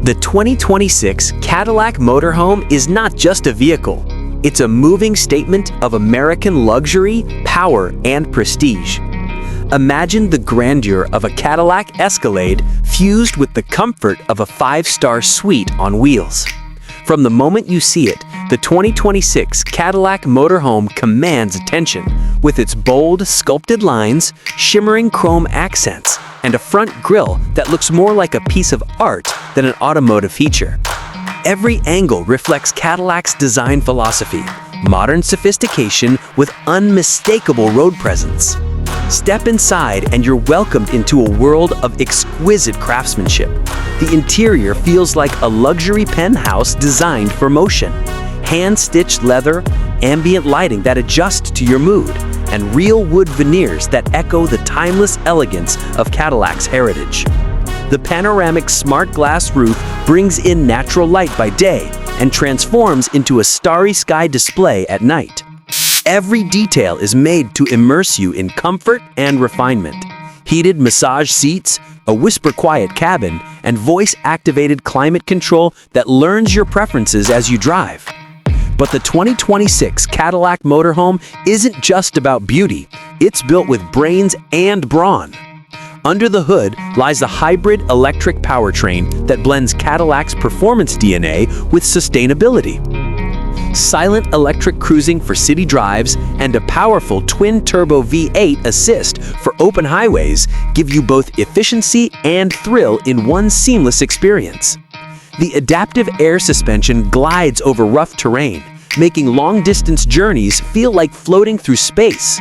The 2026 Cadillac Motorhome is not just a vehicle. It's a moving statement of American luxury, power, and prestige. Imagine the grandeur of a Cadillac Escalade fused with the comfort of a five-star suite on wheels. From the moment you see it, the 2026 Cadillac Motorhome commands attention with its bold, sculpted lines, shimmering chrome accents, and a front grille that looks more like a piece of art than an automotive feature. Every angle reflects Cadillac's design philosophy, modern sophistication with unmistakable road presence. Step inside and you're welcomed into a world of exquisite craftsmanship. The interior feels like a luxury penthouse designed for motion. Hand-stitched leather, ambient lighting that adjusts to your mood, and real wood veneers that echo the timeless elegance of Cadillac's heritage. The panoramic smart glass roof brings in natural light by day and transforms into a starry sky display at night. Every detail is made to immerse you in comfort and refinement. Heated massage seats, a whisper-quiet cabin, and voice-activated climate control that learns your preferences as you drive. But the 2026 Cadillac Motorhome isn't just about beauty. It's built with brains and brawn. Under the hood lies a hybrid electric powertrain that blends Cadillac's performance DNA with sustainability. Silent electric cruising for city drives and a powerful twin-turbo V8 assist for open highways give you both efficiency and thrill in one seamless experience. The adaptive air suspension glides over rough terrain, making long-distance journeys feel like floating through space.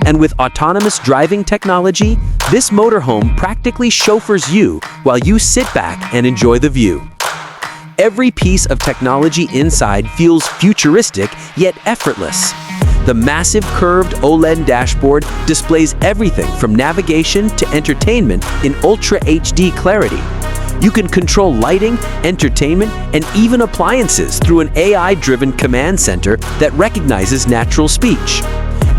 And with autonomous driving technology, this motorhome practically chauffeurs you while you sit back and enjoy the view. Every piece of technology inside feels futuristic yet effortless. The massive curved OLED dashboard displays everything from navigation to entertainment in Ultra HD clarity. You can control lighting, entertainment, and even appliances through an AI-driven command center that recognizes natural speech.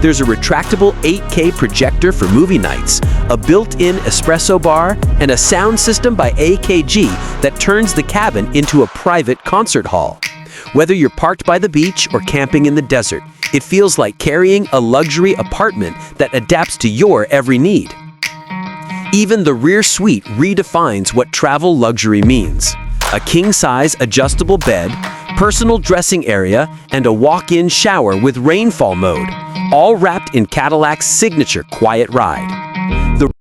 There's a retractable 8K projector for movie nights, a built-in espresso bar, and a sound system by AKG that turns the cabin into a private concert hall. Whether you're parked by the beach or camping in the desert, it feels like carrying a luxury apartment that adapts to your every need. Even the rear suite redefines what travel luxury means. A king-size adjustable bed, personal dressing area, and a walk-in shower with rainfall mode, all wrapped in Cadillac's signature quiet ride. The